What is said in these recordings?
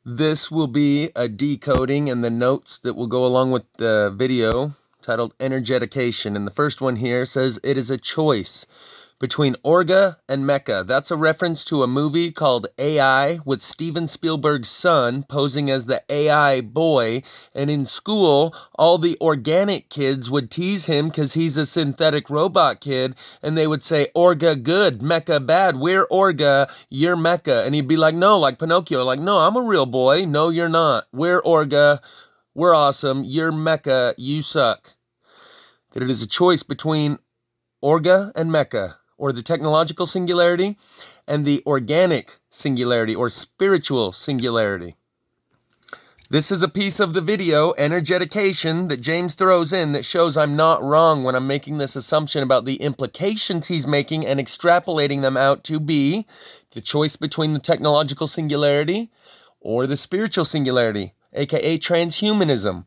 This will be a decoding and the notes that will go along with the video titled Energetication. And the first one here says it is a choice between Orga and Mecha. That's a reference to a movie called AI with Steven Spielberg's son posing as the AI boy. And in school, all the organic kids would tease him because he's a synthetic robot kid. And they would say, Orga good, Mecha bad. We're Orga, you're Mecha. And he'd be like, no, like Pinocchio, like, no, I'm a real boy. No, you're not. We're Orga, we're awesome. You're Mecha, you suck. That it is a choice between Orga and Mecha, or the technological singularity, and the organic singularity, or spiritual singularity. This is a piece of the video, Energetication, that James throws in that shows I'm not wrong when I'm making this assumption about the implications he's making and extrapolating them out to be the choice between the technological singularity or the spiritual singularity, aka transhumanism.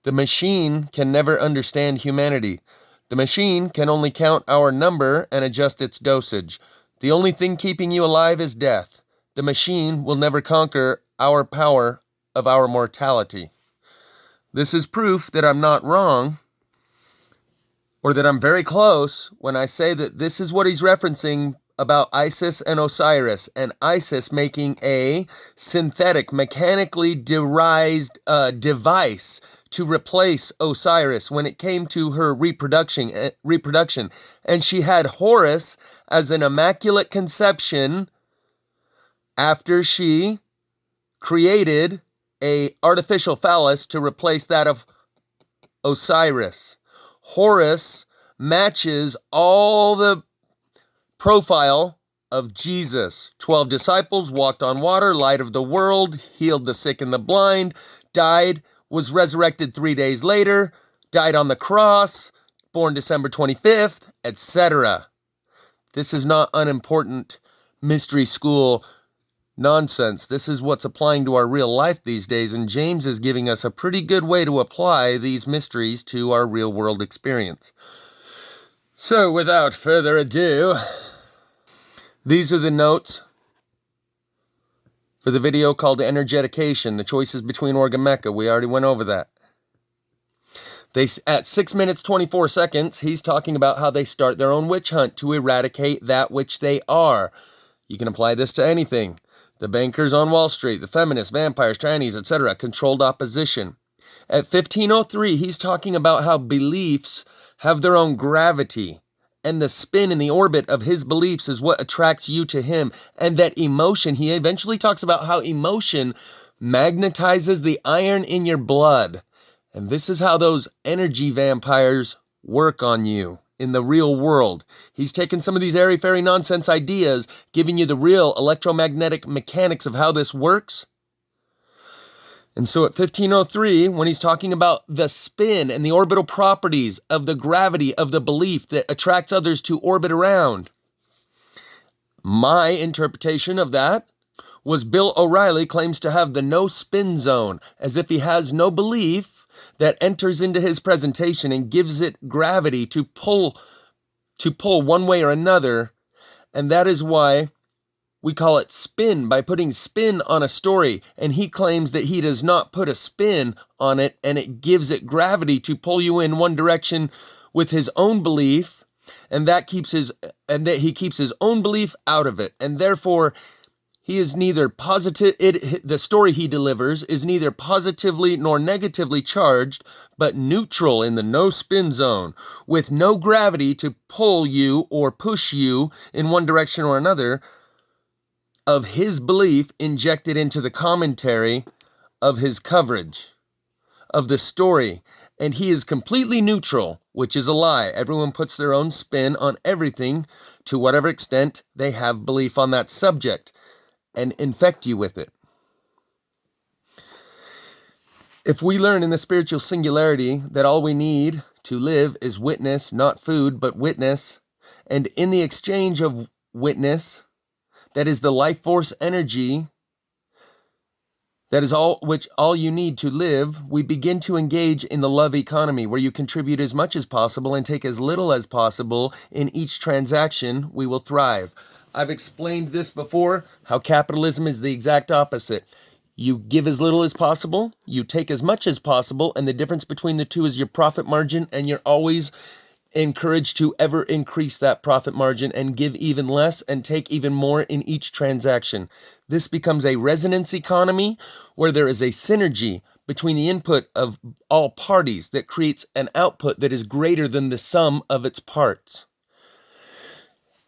The machine can never understand humanity. The machine can only count our number and adjust its dosage. The only thing keeping you alive is death. The machine will never conquer our power of our mortality. This is proof that I'm not wrong, or that I'm very close when I say that this is what he's referencing about Isis and Osiris, and Isis making a synthetic, mechanically devised device to replace Osiris when it came to her reproduction. And she had Horus as an immaculate conception after she created a artificial phallus to replace that of Osiris. Horus matches all the profile of Jesus. 12 disciples, walked on water, light of the world, healed the sick and the blind, died, was resurrected 3 days later, died on the cross, born December 25th, etc. This is not unimportant mystery school nonsense. This is what's applying to our real life these days, and James is giving us a pretty good way to apply these mysteries to our real world experience. So, without further ado, these are the notes for the video called Energetication, the choices between Orga and Mecha. We already went over that. At 6 minutes 24 seconds, he's talking about how they start their own witch hunt to eradicate that which they are. You can apply this to anything. The bankers on Wall Street, the feminists, vampires, trannies, etc., controlled opposition. At 15:03, he's talking about how beliefs have their own gravity, and the spin in the orbit of his beliefs is what attracts you to him, and that emotion, he eventually talks about how emotion magnetizes the iron in your blood. And this is how those energy vampires work on you in the real world. He's taken some of these airy-fairy nonsense ideas, giving you the real electromagnetic mechanics of how this works. And so at 15:03, when he's talking about the spin and the orbital properties of the gravity of the belief that attracts others to orbit around, my interpretation of that was Bill O'Reilly claims to have the no spin zone, as if he has no belief that enters into his presentation and gives it gravity to pull one way or another. And that is why we call it spin, by putting spin on a story. And he claims that he does not put a spin on it, and it gives it gravity to pull you in one direction with his own belief, and that he keeps his own belief out of it. And therefore, he is neither positive, the story he delivers is neither positively nor negatively charged, but neutral in the no spin zone, with no gravity to pull you or push you in one direction or another, of his belief injected into the commentary of his coverage of the story. And he is completely neutral, which is a lie. Everyone puts their own spin on everything to whatever extent they have belief on that subject and infect you with it. If we learn in the spiritual singularity that all we need to live is witness, not food, but witness, and in the exchange of witness, that is the life force energy, that is all you need to live, we begin to engage in the love economy, where you contribute as much as possible and take as little as possible in each transaction. We will thrive. I've explained this before, how capitalism is the exact opposite. You give as little as possible, you take as much as possible, and the difference between the two is your profit margin, and you're always encouraged to ever increase that profit margin and give even less and take even more in each transaction. This becomes a resonance economy where there is a synergy between the input of all parties that creates an output that is greater than the sum of its parts.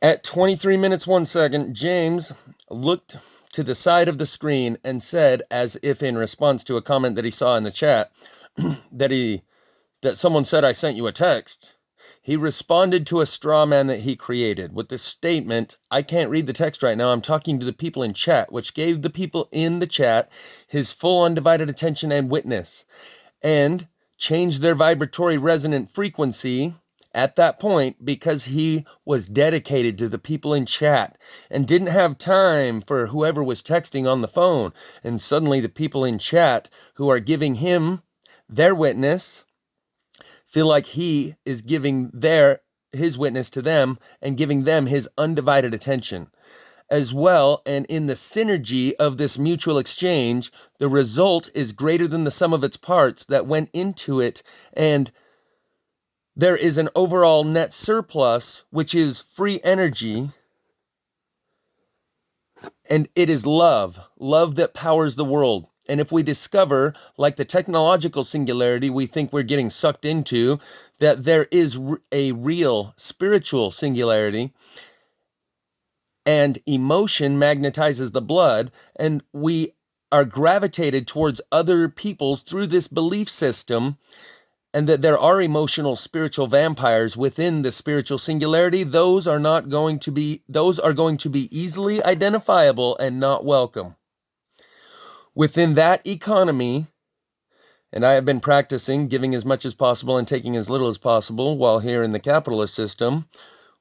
At 23 minutes 1 second, James looked to the side of the screen and said, as if in response to a comment that he saw in the chat, that someone said, "I sent you a text." He responded to a straw man that he created with the statement, "I can't read the text right now. I'm talking to the people in chat," which gave the people in the chat his full undivided attention and witness, and changed their vibratory resonant frequency at that point because he was dedicated to the people in chat and didn't have time for whoever was texting on the phone. And suddenly the people in chat who are giving him their witness feel like he is giving his witness to them and giving them his undivided attention as well. And in the synergy of this mutual exchange, the result is greater than the sum of its parts that went into it. And there is an overall net surplus, which is free energy. And it is love that powers the world. And if we discover, like the technological singularity we think we're getting sucked into, that there is a real spiritual singularity, and emotion magnetizes the blood, and we are gravitated towards other peoples through this belief system, and that there are emotional spiritual vampires within the spiritual singularity, those are going to be easily identifiable and not welcome. Within that economy, and I have been practicing giving as much as possible and taking as little as possible while here in the capitalist system,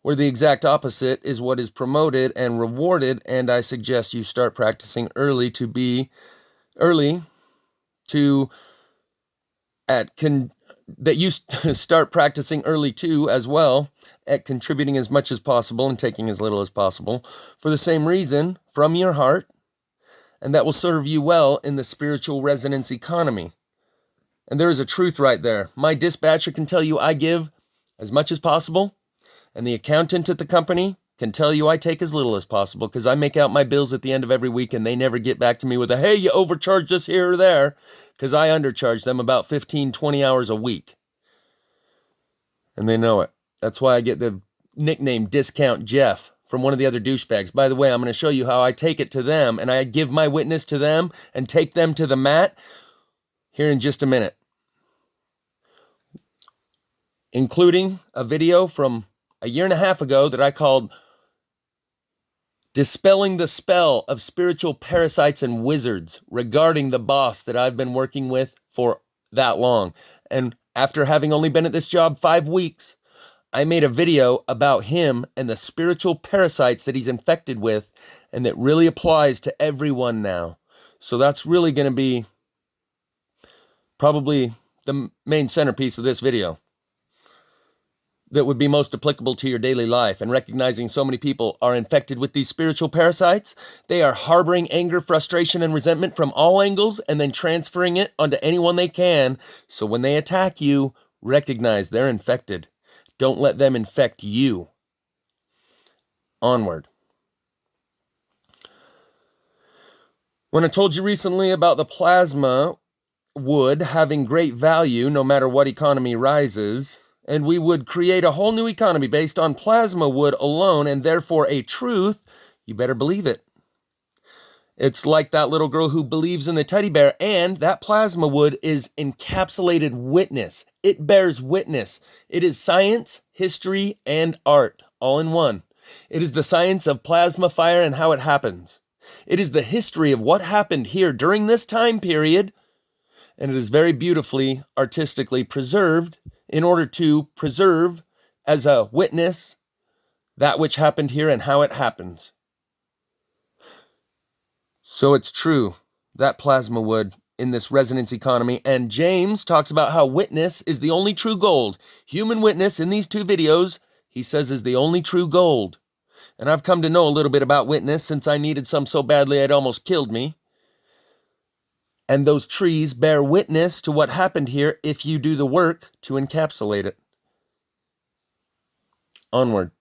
where the exact opposite is what is promoted and rewarded, and I suggest you start practicing that you start practicing early too as well at contributing as much as possible and taking as little as possible for the same reason from your heart, and that will serve you well in the spiritual resonance economy. And there is a truth right there. My dispatcher can tell you I give as much as possible, and the accountant at the company can tell you I take as little as possible because I make out my bills at the end of every week and they never get back to me with a, "Hey, you overcharged us here or there," because I undercharge them about 15, 20 hours a week. And they know it. That's why I get the nickname Discount Jeff from one of the other douchebags. By the way, I'm going to show you how I take it to them and I give my witness to them and take them to the mat here in just a minute, including a video from a year and a half ago that I called "Dispelling the Spell of Spiritual Parasites and Wizards" regarding the boss that I've been working with for that long. And after having only been at this job 5 weeks, I made a video about him and the spiritual parasites that he's infected with, and that really applies to everyone now. So that's really going to be probably the main centerpiece of this video that would be most applicable to your daily life. And recognizing so many people are infected with these spiritual parasites, they are harboring anger, frustration, and resentment from all angles and then transferring it onto anyone they can. So when they attack you, recognize they're infected. Don't let them infect you. Onward. When I told you recently about the plasma wood having great value no matter what economy rises, and we would create a whole new economy based on plasma wood alone, and therefore a truth, you better believe it. It's like that little girl who believes in the teddy bear, and that plasma wood is encapsulated witness. It bears witness. It is science, history, and art, all in one. It is the science of plasma fire and how it happens. It is the history of what happened here during this time period, and it is very beautifully, artistically preserved in order to preserve as a witness that which happened here and how it happens. So it's true, that plasma wood in this resonance economy. And James talks about how witness is the only true gold. Human witness in these 2 videos, he says, is the only true gold. And I've come to know a little bit about witness since I needed some so badly it almost killed me. And those trees bear witness to what happened here if you do the work to encapsulate it. Onward.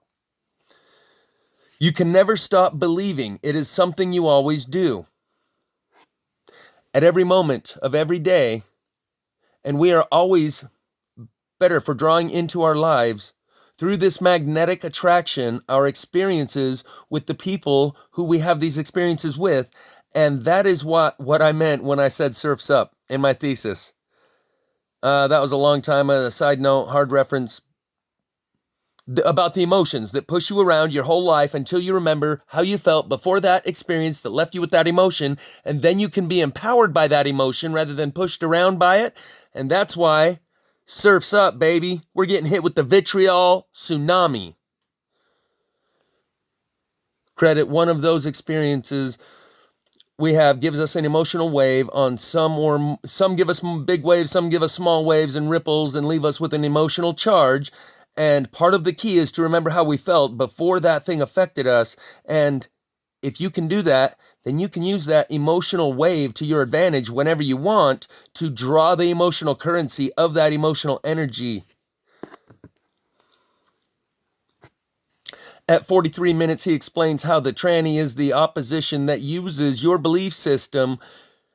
You can never stop believing. It is something you always do. At every moment of every day, and we are always better for drawing into our lives through this magnetic attraction, our experiences with the people who we have these experiences with. And that is what I meant when I said surfs up in my thesis. That was a long time. A side note, hard reference about the emotions that push you around your whole life until you remember how you felt before that experience that left you with that emotion. And then you can be empowered by that emotion rather than pushed around by it. And that's why surfs up, baby. We're getting hit with the vitriol tsunami. Credit one of those experiences we have gives us an emotional wave on some give us big waves, some give us small waves and ripples and leave us with an emotional charge. And part of the key is to remember how we felt before that thing affected us. And if you can do that, then you can use that emotional wave to your advantage whenever you want to draw the emotional currency of that emotional energy. At 43 minutes, he explains how the tranny is the opposition that uses your belief system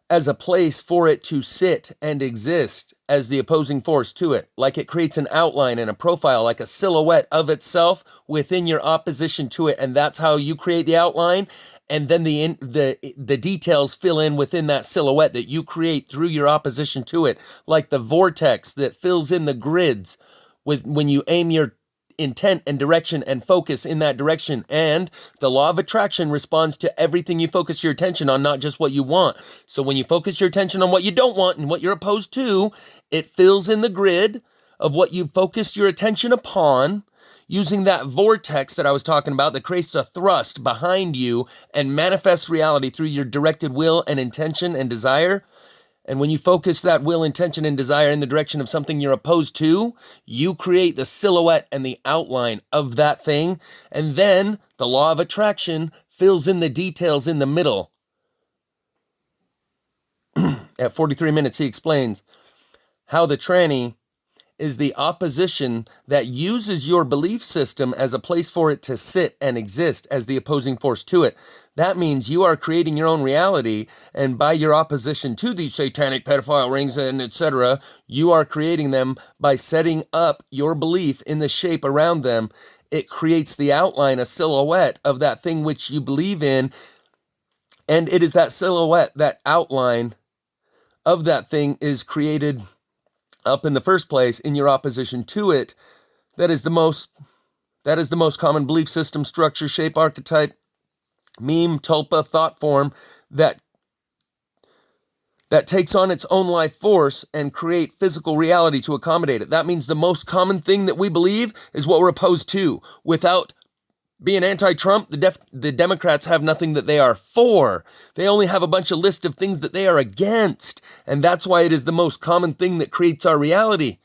as a place for it to sit and exist as the opposing force to it. Like it creates an outline and a profile, like a silhouette of itself within your opposition to it. And that's how you create the outline. And then the details fill in within that silhouette that you create through your opposition to it. Like the vortex that fills in the grids when you aim your intent and direction and focus in that direction. And the law of attraction responds to everything you focus your attention on, not just what you want. So when you focus your attention on what you don't want and what you're opposed to, it fills in the grid of what you focused your attention upon, using that vortex that I was talking about that creates a thrust behind you and manifests reality through your directed will and intention and desire. And when you focus that will, intention, and desire in the direction of something you're opposed to, you create the silhouette and the outline of that thing. And then the law of attraction fills in the details in the middle. At 43 minutes, he explains how the tranny is the opposition that uses your belief system as a place for it to sit and exist as the opposing force to it. That means you are creating your own reality, and by your opposition to these satanic pedophile rings and etc., you are creating them by setting up your belief in the shape around them. It creates the outline, a silhouette of that thing which you believe in, and it is that silhouette, that outline of that thing is created up in the first place in your opposition to it. That is the most common belief system, structure, shape, archetype, meme, tulpa, thought form that takes on its own life force and create physical reality to accommodate it. That means the most common thing that we believe is what we're opposed to. Without being anti-Trump, the Democrats have nothing that they are for. They only have a bunch of list of things that they are against. And that's why it is the most common thing that creates our reality.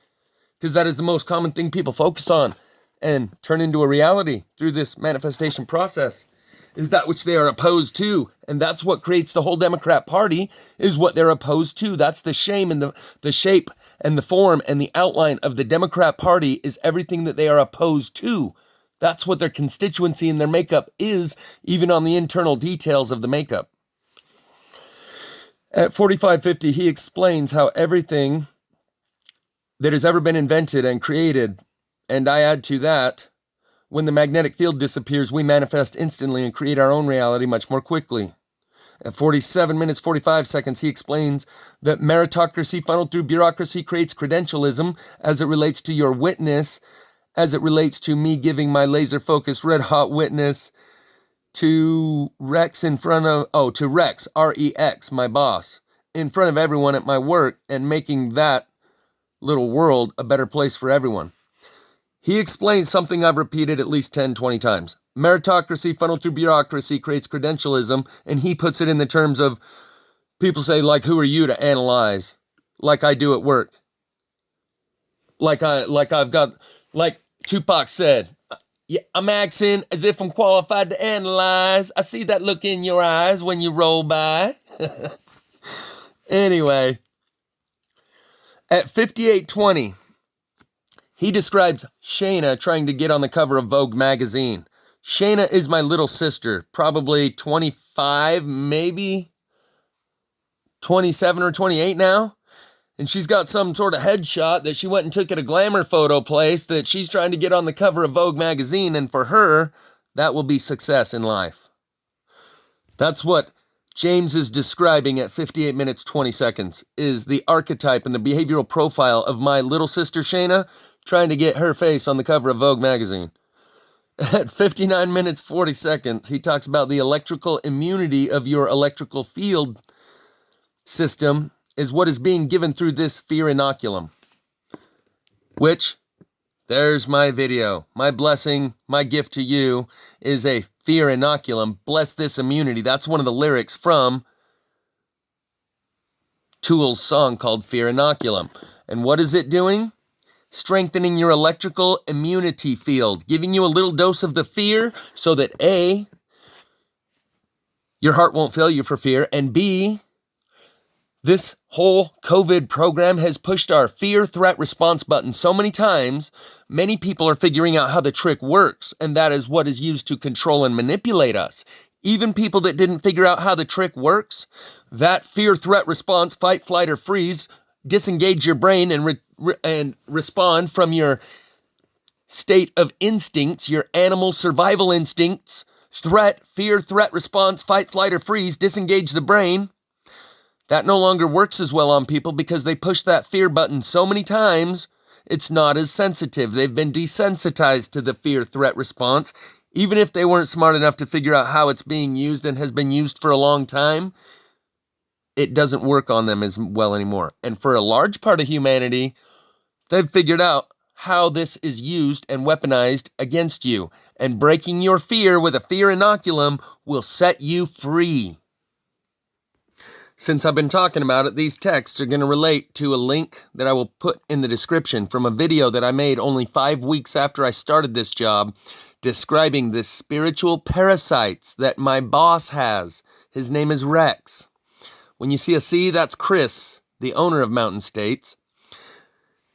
Because that is the most common thing people focus on and turn into a reality through this manifestation process, is that which they are opposed to. And that's what creates the whole Democrat Party, is what they're opposed to. That's the shame and the shape and the form and the outline of the Democrat Party is everything that they are opposed to. That's what their constituency and their makeup is, even on the internal details of the makeup. At 45:50, he explains how everything that has ever been invented and created, and I add to that, when the magnetic field disappears, we manifest instantly and create our own reality much more quickly. At 47 minutes, 45 seconds, he explains that meritocracy funneled through bureaucracy creates credentialism as it relates to your witness, as it relates to me giving my laser-focused red-hot witness to Rex to Rex, R-E-X, my boss, in front of everyone at my work and making that little world a better place for everyone. He explains something I've repeated at least 10, 20 times. Meritocracy funneled through bureaucracy creates credentialism, and he puts it in the terms of people say, like, who are you to analyze? Like I do at work. Like Tupac said, yeah, I'm asking as if I'm qualified to analyze. I see that look in your eyes when you roll by. Anyway, at 58:20, he describes Shayna trying to get on the cover of Vogue magazine. Shayna is my little sister, probably 25, maybe 27 or 28 now. And she's got some sort of headshot that she went and took at a glamour photo place that she's trying to get on the cover of Vogue magazine. And for her, that will be success in life. That's what James is describing at 58 minutes, 20 seconds, is the archetype and the behavioral profile of my little sister Shayna trying to get her face on the cover of Vogue magazine. At 59 minutes, 40 seconds, he talks about the electrical immunity of your electrical field system is what is being given through this fear inoculum. Which, there's my video. My blessing, my gift to you is a fear inoculum. Bless this immunity. That's one of the lyrics from Tool's song called Fear Inoculum. And what is it doing? Strengthening your electrical immunity field, giving you a little dose of the fear so that A, your heart won't fail you for fear, and B, this whole COVID program has pushed our fear threat response button so many times, many people are figuring out how the trick works, and that is what is used to control and manipulate us. Even people that didn't figure out how the trick works, that fear threat response, fight, flight, or freeze, disengage your brain and respond from your state of instincts, your animal survival instincts, threat, fear, threat response, fight, flight, or freeze, disengage the brain. That no longer works as well on people because they push that fear button so many times, it's not as sensitive. They've been desensitized to the fear threat response. Even if they weren't smart enough to figure out how it's being used and has been used for a long time, it doesn't work on them as well anymore. And for a large part of humanity, they've figured out how this is used and weaponized against you. And breaking your fear with a fear inoculum will set you free. Since I've been talking about it, these texts are going to relate to a link that I will put in the description from a video that I made only 5 weeks after I started this job, describing the spiritual parasites that my boss has. His name is Rex. When you see a C, that's Chris, the owner of Mountain States.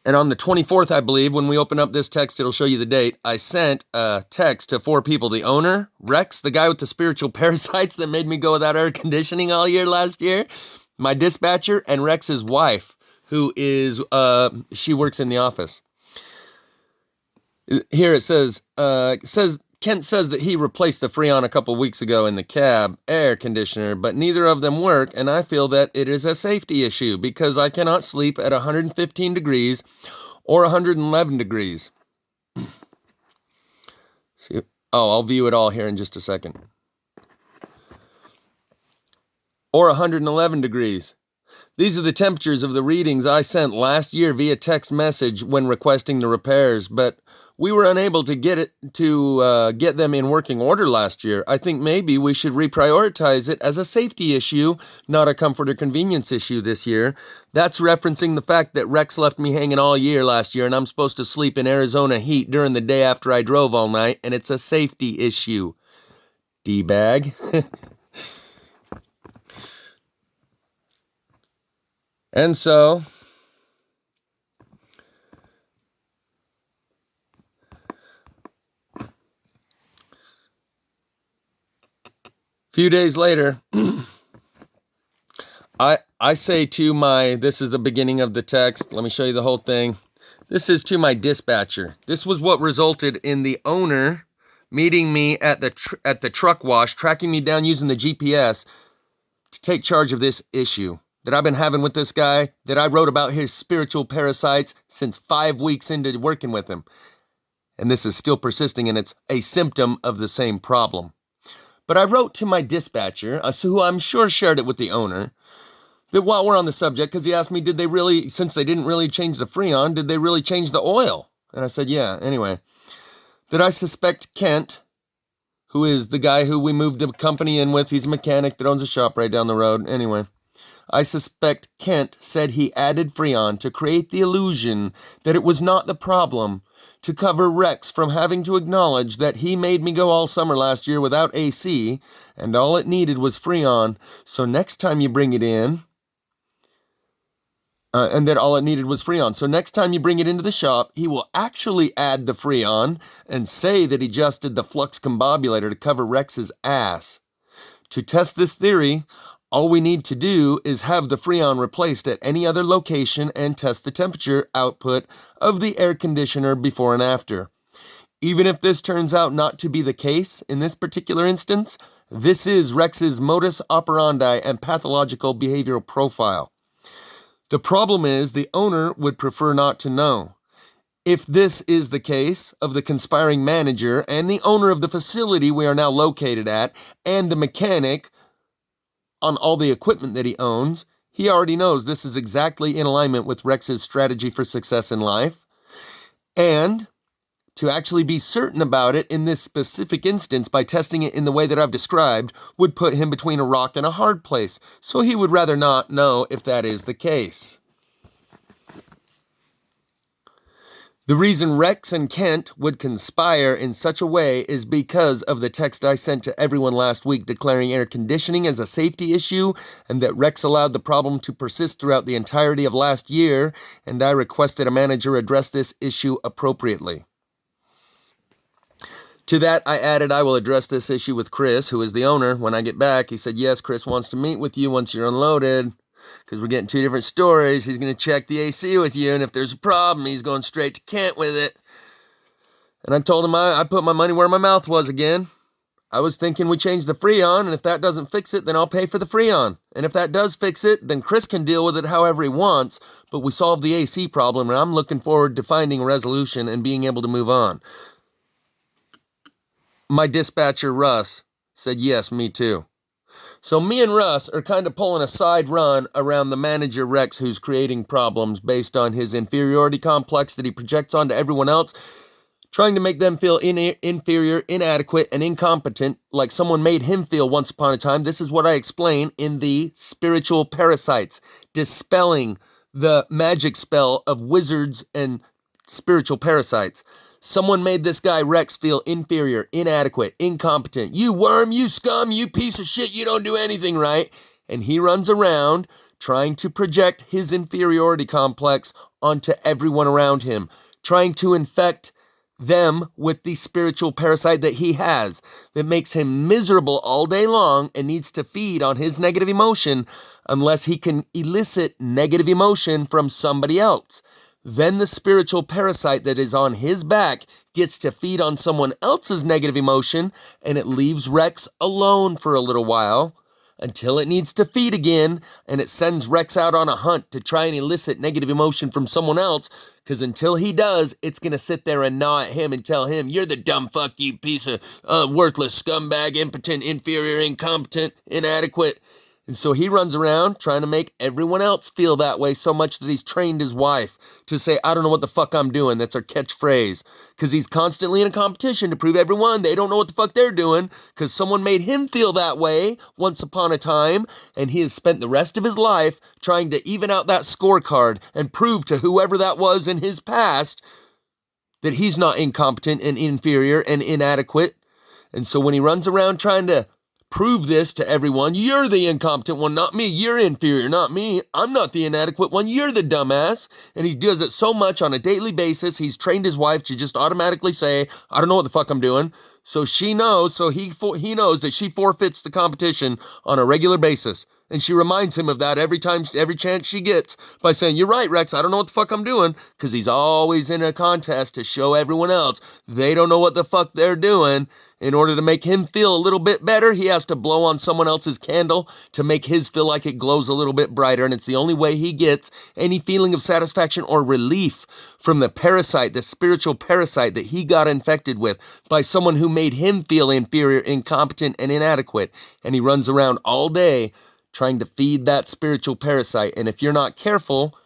And on the 24th, I believe, when we open up this text, it'll show you the date. I sent a text to 4 people. The owner, Rex, the guy with the spiritual parasites that made me go without air conditioning all year last year, my dispatcher, and Rex's wife, who is, she works in the office. Here it says, Kent says that he replaced the Freon a couple weeks ago in the cab air conditioner, but neither of them work, and I feel that it is a safety issue because I cannot sleep at 115 degrees or 111 degrees. See, I'll view it all here in just a second. Or 111 degrees. These are the temperatures of the readings I sent last year via text message when requesting the repairs, but we were unable to get them in working order last year. I think maybe we should reprioritize it as a safety issue, not a comfort or convenience issue this year. That's referencing the fact that Rex left me hanging all year last year, and I'm supposed to sleep in Arizona heat during the day after I drove all night, and it's a safety issue. D-bag. And so, few days later, I say to this is the beginning of the text. Let me show you the whole thing. This is to my dispatcher. This was what resulted in the owner meeting me at the truck wash, tracking me down using the GPS to take charge of this issue that I've been having with this guy, that I wrote about his spiritual parasites since 5 weeks into working with him. And this is still persisting, and it's a symptom of the same problem. But I wrote to my dispatcher, who I'm sure shared it with the owner, that while we're on the subject, because he asked me, did they really, since they didn't really change the Freon, did they really change the oil? And I said, yeah, anyway. That I suspect Kent, who is the guy who we moved the company in with, he's a mechanic that owns a shop right down the road. Anyway, I suspect Kent said he added Freon to create the illusion that it was not the problem, to cover Rex from having to acknowledge that he made me go all summer last year without AC, and all it needed was Freon. So next time you bring it in, and that all it needed was Freon. So next time you bring it into the shop, he will actually add the Freon and say that he just did the flux combobulator to cover Rex's ass. To test this theory, all we need to do is have the Freon replaced at any other location and test the temperature output of the air conditioner before and after. Even if this turns out not to be the case in this particular instance, this is Rex's modus operandi and pathological behavioral profile. The problem is the owner would prefer not to know. If this is the case of the conspiring manager and the owner of the facility we are now located at and the mechanic on all the equipment that he owns, he already knows this is exactly in alignment with Rex's strategy for success in life. And to actually be certain about it in this specific instance by testing it in the way that I've described would put him between a rock and a hard place. So he would rather not know if that is the case. The reason Rex and Kent would conspire in such a way is because of the text I sent to everyone last week declaring air conditioning as a safety issue and that Rex allowed the problem to persist throughout the entirety of last year, and I requested a manager address this issue appropriately. To that, I added I will address this issue with Chris, who is the owner, when I get back. He said, yes, Chris wants to meet with you once you're unloaded, because we're getting two different stories. He's going to check the AC with you, and if there's a problem, he's going straight to Kent with it. And I told him I put my money where my mouth was again. I was thinking we change the Freon, and if that doesn't fix it, then I'll pay for the Freon. And if that does fix it, then Chris can deal with it however he wants, but we solved the AC problem, and I'm looking forward to finding a resolution and being able to move on. My dispatcher, Russ, said, yes, me too. So me and Russ are kind of pulling a side run around the manager Rex who's creating problems based on his inferiority complex that he projects onto everyone else, trying to make them feel inferior, inadequate, and incompetent, like someone made him feel once upon a time. This is what I explain in the spiritual parasites, dispelling the magic spell of wizards and spiritual parasites. Someone made this guy Rex feel inferior, inadequate, incompetent. You worm, you scum, you piece of shit, you don't do anything right. And he runs around trying to project his inferiority complex onto everyone around him, trying to infect them with the spiritual parasite that he has that makes him miserable all day long and needs to feed on his negative emotion unless he can elicit negative emotion from somebody else. Then the spiritual parasite that is on his back gets to feed on someone else's negative emotion, and it leaves Rex alone for a little while until it needs to feed again, and it sends Rex out on a hunt to try and elicit negative emotion from someone else, because until he does, it's going to sit there and gnaw at him and tell him, you're the dumb fuck, you piece of worthless scumbag, impotent, inferior, incompetent, inadequate. And so he runs around trying to make everyone else feel that way so much that he's trained his wife to say, I don't know what the fuck I'm doing. That's our catchphrase. Because he's constantly in a competition to prove everyone they don't know what the fuck they're doing because someone made him feel that way once upon a time. And he has spent the rest of his life trying to even out that scorecard and prove to whoever that was in his past that he's not incompetent and inferior and inadequate. And so when he runs around trying to prove this to everyone, you're the incompetent one, not me. You're inferior, not me. I'm not the inadequate one. You're the dumbass. And he does it so much on a daily basis. He's trained his wife to just automatically say, I don't know what the fuck I'm doing. So she knows, so he knows that she forfeits the competition on a regular basis. And she reminds him of that every chance she gets by saying, you're right, Rex, I don't know what the fuck I'm doing. Because he's always in a contest to show everyone else they don't know what the fuck they're doing. In order to make him feel a little bit better, he has to blow on someone else's candle to make his feel like it glows a little bit brighter. And it's the only way he gets any feeling of satisfaction or relief from the parasite, the spiritual parasite that he got infected with by someone who made him feel inferior, incompetent, and inadequate. And he runs around all day trying to feed that spiritual parasite. And if you're not careful,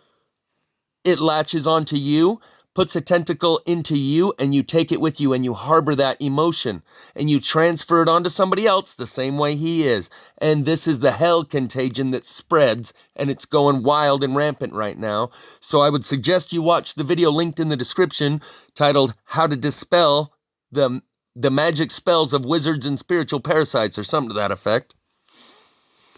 it latches onto you, puts a tentacle into you, and you take it with you and you harbor that emotion and you transfer it onto somebody else the same way he is. And this is the hell contagion that spreads, and it's going wild and rampant right now. So I would suggest you watch the video linked in the description titled How to Dispel the Magic Spells of Wizards and Spiritual Parasites or something to that effect.